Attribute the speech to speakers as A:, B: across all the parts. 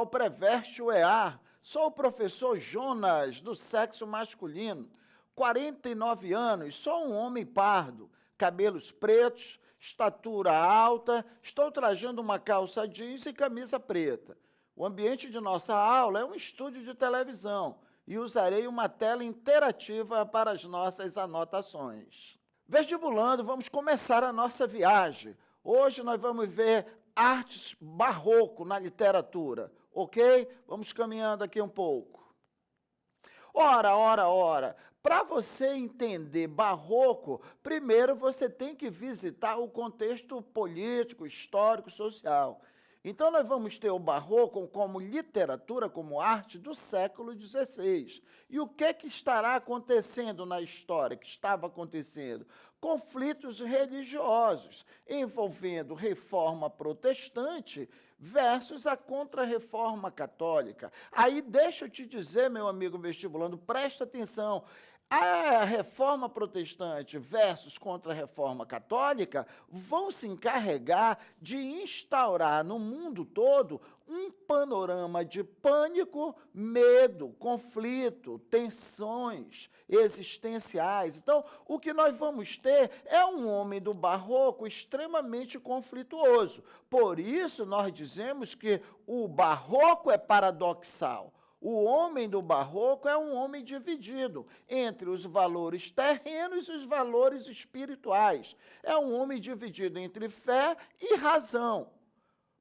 A: qual preveste o EAR. Sou o professor Jonas, do sexo masculino, 49 anos, sou um homem pardo, cabelos pretos, estatura alta, estou trajando uma calça jeans e camisa preta. O ambiente de nossa aula é um estúdio de televisão e usarei uma tela interativa para as nossas anotações. Vestibulando, vamos começar a nossa viagem. Hoje nós vamos ver artes barroco na literatura, ok? Vamos caminhando aqui um pouco. Ora. Para você entender barroco, primeiro você tem que visitar o contexto político, histórico, social. Então, nós vamos ter o barroco como literatura, como arte do século XVI. E o que estará acontecendo na história, que estava acontecendo? Conflitos religiosos, envolvendo reforma protestante versus a contra-reforma católica. Aí, deixa eu te dizer, meu amigo vestibulando, presta atenção, a reforma protestante versus contra-reforma católica vão se encarregar de instaurar no mundo todo um panorama de pânico, medo, conflito, tensões existenciais. Então, o que nós vamos ter é um homem do barroco extremamente conflituoso. Por isso, nós dizemos que o barroco é paradoxal. O homem do barroco é um homem dividido entre os valores terrenos e os valores espirituais. É um homem dividido entre fé e razão.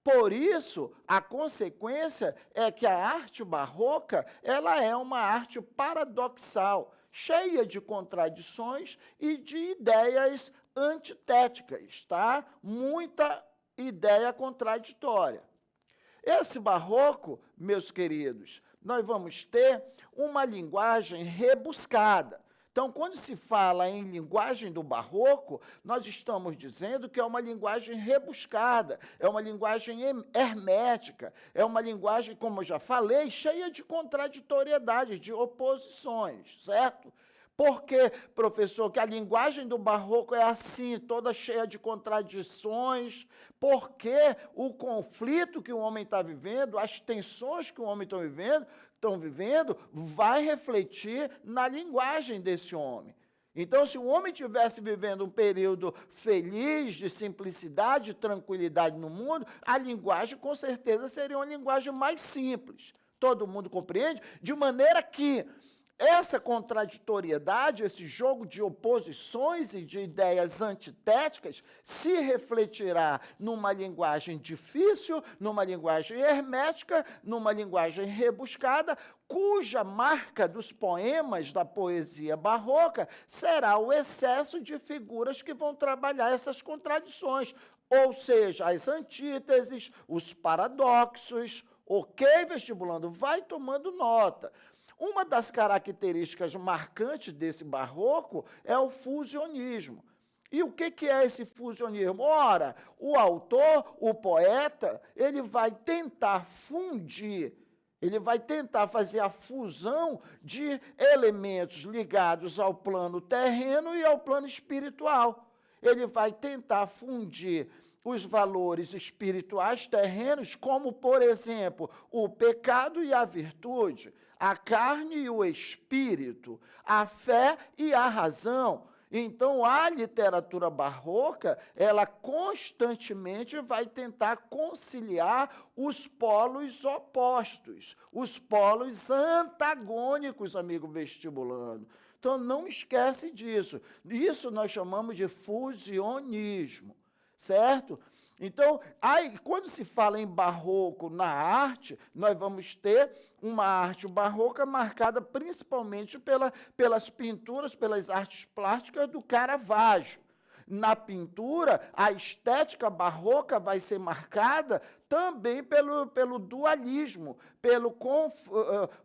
A: Por isso, a consequência é que a arte barroca, ela é uma arte paradoxal, cheia de contradições e de ideias antitéticas, tá? Muita ideia contraditória. Esse barroco, meus queridos, nós vamos ter uma linguagem rebuscada. Então, quando se fala em linguagem do barroco, nós estamos dizendo que é uma linguagem rebuscada, é uma linguagem hermética, é uma linguagem, como eu já falei, cheia de contraditoriedades, de oposições, certo? Por que, professor, que a linguagem do barroco é assim, toda cheia de contradições? Porque o conflito que o homem está vivendo, as tensões que o homem estão vivendo, vai refletir na linguagem desse homem. Então, se o homem estivesse vivendo um período feliz, de simplicidade, de tranquilidade no mundo, a linguagem, com certeza, seria uma linguagem mais simples. Todo mundo compreende? De maneira que essa contraditoriedade, esse jogo de oposições e de ideias antitéticas se refletirá numa linguagem difícil, numa linguagem hermética, numa linguagem rebuscada, cuja marca dos poemas da poesia barroca será o excesso de figuras que vão trabalhar essas contradições, ou seja, as antíteses, os paradoxos. Ok, vestibulando? Vai tomando nota. Uma das características marcantes desse barroco é o fusionismo. E o que é esse fusionismo? Ora, o autor, o poeta, ele vai tentar fundir, ele vai tentar fazer a fusão de elementos ligados ao plano terreno e ao plano espiritual. Ele vai tentar fundir os valores espirituais terrenos, como, por exemplo, o pecado e a virtude, a carne e o espírito, a fé e a razão. Então, a literatura barroca, ela constantemente vai tentar conciliar os polos opostos, os polos antagônicos, amigo vestibulando. Então, não esquece disso. Isso nós chamamos de fusionismo, certo? Então, aí, quando se fala em barroco na arte, nós vamos ter uma arte barroca marcada principalmente pelas pinturas, pelas artes plásticas do Caravaggio. Na pintura, a estética barroca vai ser marcada também pelo dualismo,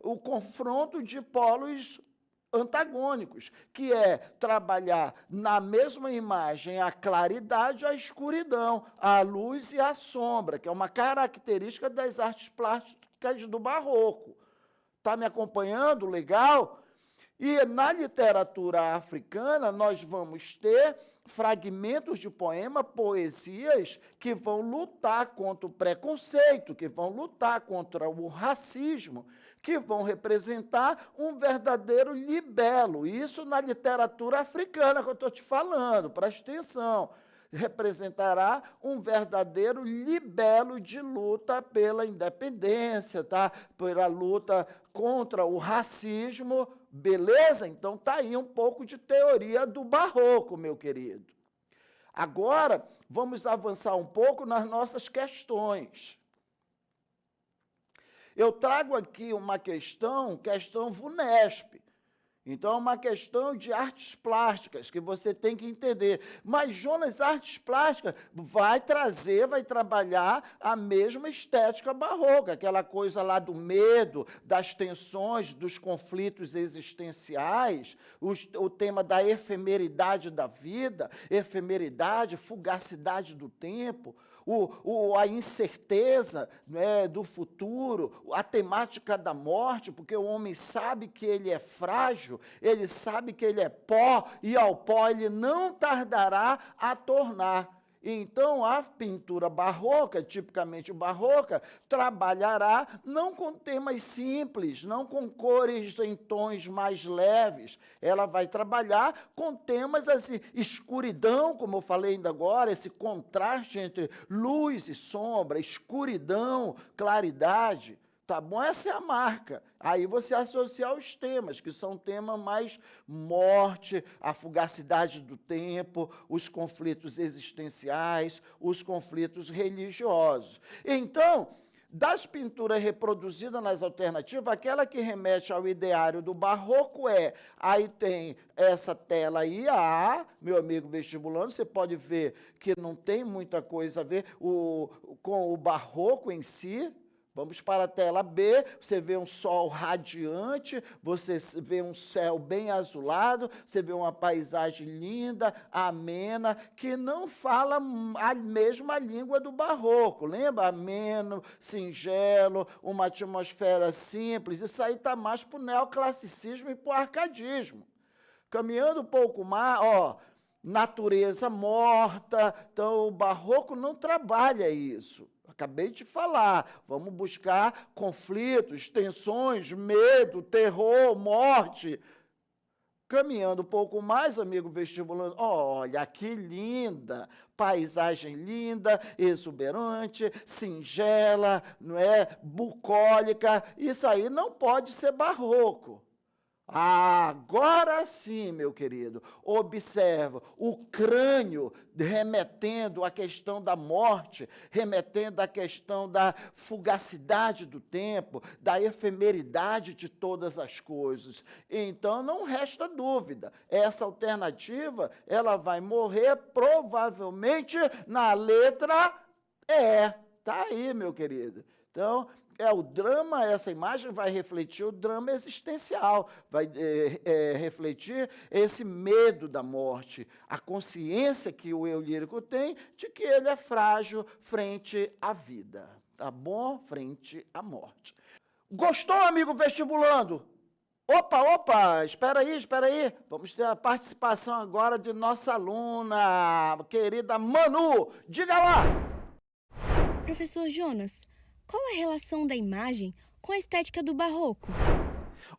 A: o confronto de polos antagônicos, que é trabalhar na mesma imagem a claridade e a escuridão, a luz e a sombra, que é uma característica das artes plásticas do barroco. Está me acompanhando? Legal? E na literatura africana, nós vamos ter fragmentos de poema, poesias que vão lutar contra o preconceito, que vão lutar contra o racismo, que vão representar um verdadeiro libelo. Isso na literatura africana que eu estou te falando, presta atenção. Representará um verdadeiro libelo de luta pela independência, tá? Pela luta contra o racismo, beleza? Então está aí um pouco de teoria do barroco, meu querido. Agora, vamos avançar um pouco nas nossas questões. Eu trago aqui uma questão VUNESP. Então, é uma questão de artes plásticas, que você tem que entender. Mas, Jonas, artes plásticas vai trabalhar a mesma estética barroca, aquela coisa lá do medo, das tensões, dos conflitos existenciais, o tema da efemeridade da vida, efemeridade, fugacidade do tempo, a incerteza, né, do futuro, a temática da morte, porque o homem sabe que ele é frágil, ele sabe que ele é pó, e ao pó ele não tardará a tornar. Então, a pintura barroca, tipicamente barroca, trabalhará não com temas simples, não com cores em tons mais leves. Ela vai trabalhar com temas assim, escuridão, como eu falei ainda agora, esse contraste entre luz e sombra, escuridão, claridade. Tá bom? Essa é a marca. Aí você associa os temas, que são temas mais morte, a fugacidade do tempo, os conflitos existenciais, os conflitos religiosos. Então, das pinturas reproduzidas nas alternativas, aquela que remete ao ideário do barroco aí tem essa tela aí, meu amigo vestibulando, você pode ver que não tem muita coisa a ver com o barroco em si. Vamos para a tela B, você vê um sol radiante, você vê um céu bem azulado, você vê uma paisagem linda, amena, que não fala a mesma língua do barroco, lembra? Ameno, singelo, uma atmosfera simples, isso aí está mais para o neoclassicismo e para o arcadismo. Caminhando um pouco mais, natureza morta, então o barroco não trabalha isso. Acabei de falar, vamos buscar conflitos, tensões, medo, terror, morte. Caminhando um pouco mais, amigo vestibulando, olha que linda, paisagem linda, exuberante, singela, não é? Bucólica, isso aí não pode ser barroco. Agora sim, meu querido, observa o crânio remetendo à questão da morte, remetendo à questão da fugacidade do tempo, da efemeridade de todas as coisas. Então, não resta dúvida, essa alternativa, ela vai morrer provavelmente na letra E. Está aí, meu querido. Então, o drama, essa imagem vai refletir o drama existencial, vai refletir esse medo da morte, a consciência que o eu lírico tem de que ele é frágil frente à vida, tá bom? Frente à morte. Gostou, amigo vestibulando? Opa, espera aí. Vamos ter a participação agora de nossa aluna, querida Manu. Diga lá!
B: Professor Jonas, qual a relação da imagem com a estética do barroco?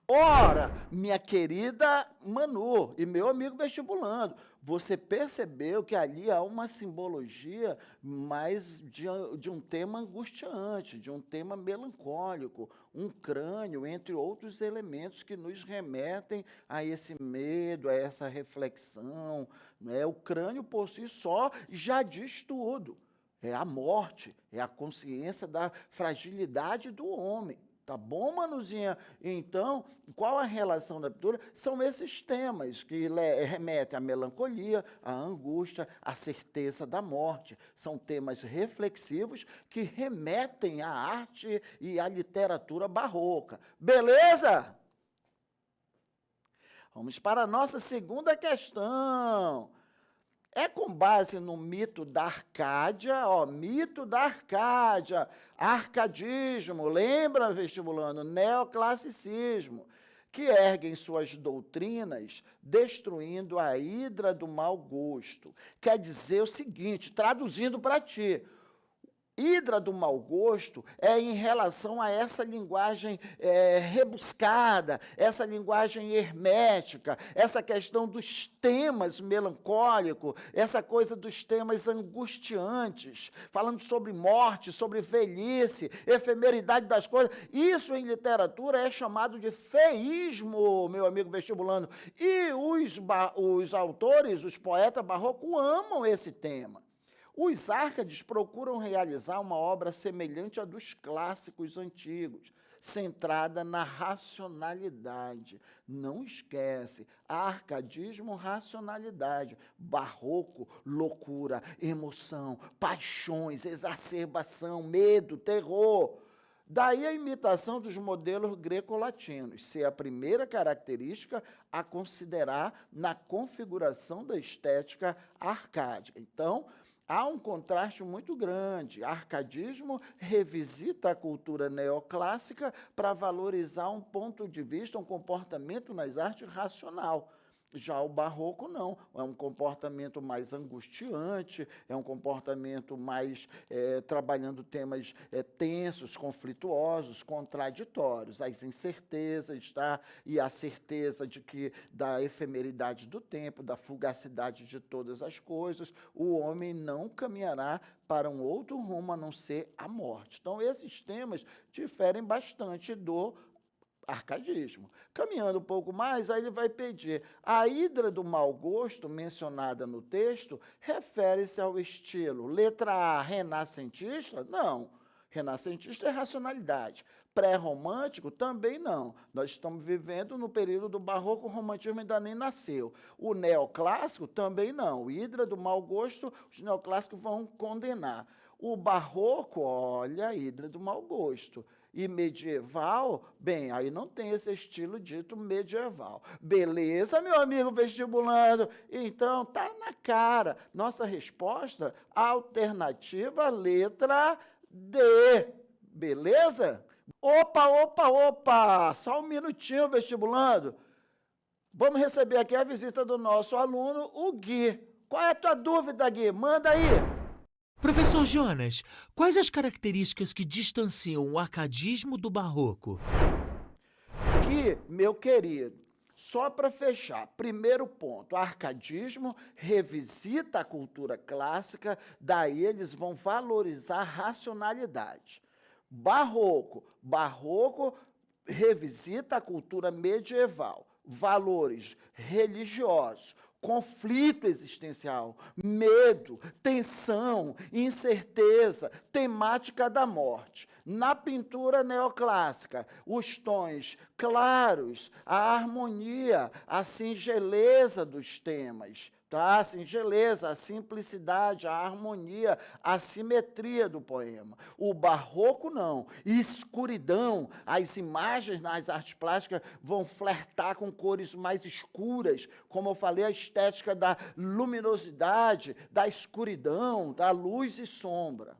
A: Ora, minha querida Manu e meu amigo vestibulando, você percebeu que ali há uma simbologia mais de um tema angustiante, de um tema melancólico, um crânio, entre outros elementos que nos remetem a esse medo, a essa reflexão, né? O crânio, por si só, já diz tudo. É a morte, é a consciência da fragilidade do homem. Tá bom, Manuzinha? Então, qual a relação da pintura? São esses temas que remetem à melancolia, à angústia, à certeza da morte. São temas reflexivos que remetem à arte e à literatura barroca. Beleza? Vamos para a nossa segunda questão. É com base no mito da Arcádia, mito da Arcádia, arcadismo, lembra, vestibulando, neoclassicismo. que erguem suas doutrinas, destruindo a hidra do mau gosto. Quer dizer o seguinte, traduzindo para ti, hidra do mau gosto é em relação a essa linguagem rebuscada, essa linguagem hermética, essa questão dos temas melancólicos, essa coisa dos temas angustiantes, falando sobre morte, sobre velhice, efemeridade das coisas. Isso em literatura é chamado de feísmo, meu amigo vestibulando. E os autores, os poetas barrocos amam esse tema. Os Árcades procuram realizar uma obra semelhante à dos clássicos antigos, centrada na racionalidade. Não esquece, arcadismo, racionalidade, barroco, loucura, emoção, paixões, exacerbação, medo, terror. Daí a imitação dos modelos greco-latinos, ser a primeira característica a considerar na configuração da estética arcádica. Então, há um contraste muito grande. Arcadismo revisita a cultura neoclássica para valorizar um ponto de vista, um comportamento nas artes racional. Já o barroco não, é um comportamento mais angustiante, é um comportamento mais trabalhando temas tensos, conflituosos, contraditórios, as incertezas, tá? E a certeza de que da efemeridade do tempo, da fugacidade de todas as coisas, o homem não caminhará para um outro rumo a não ser a morte. Então, esses temas diferem bastante do arcadismo. Caminhando um pouco mais, aí ele vai pedir. A hidra do mau gosto, mencionada no texto, refere-se ao estilo. Letra A, renascentista? Não. Renascentista é racionalidade. Pré-romântico? Também não. Nós estamos vivendo no período do barroco, o romantismo ainda nem nasceu. O neoclássico? Também não. Hidra do mau gosto, os neoclássicos vão condenar. O barroco, olha, a hidra do mau gosto. E medieval, bem, aí não tem esse estilo dito medieval. Beleza, meu amigo vestibulando? Então, tá na cara. Nossa resposta, alternativa, letra D. Beleza? Opa! Só um minutinho, vestibulando. Vamos receber aqui a visita do nosso aluno, o Gui. Qual é a tua dúvida, Gui? Manda aí.
C: Professor Jonas, quais as características que distanciam o arcadismo do barroco?
A: Gui, meu querido, só para fechar, primeiro ponto, arcadismo revisita a cultura clássica, daí eles vão valorizar a racionalidade. Barroco revisita a cultura medieval, valores religiosos, conflito existencial, medo, tensão, incerteza, temática da morte. Na pintura neoclássica, os tons claros, a harmonia, a singeleza dos temas, tá? A singeleza, a simplicidade, a harmonia, a simetria do poema. O barroco não. Escuridão, as imagens nas artes plásticas vão flertar com cores mais escuras, como eu falei, a estética da luminosidade, da escuridão, da luz e sombra.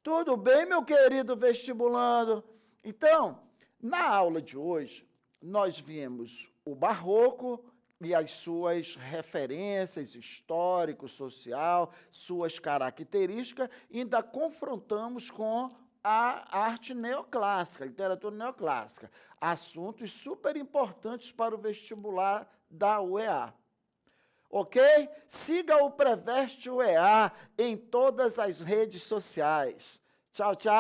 A: Tudo bem, meu querido vestibulando? Então, na aula de hoje, nós vimos o barroco e as suas referências histórico, social, suas características, e ainda confrontamos com a arte neoclássica, a literatura neoclássica, assuntos super importantes para o vestibular da UEA. Ok? Siga o Preveste UEA em todas as redes sociais. Tchau, tchau!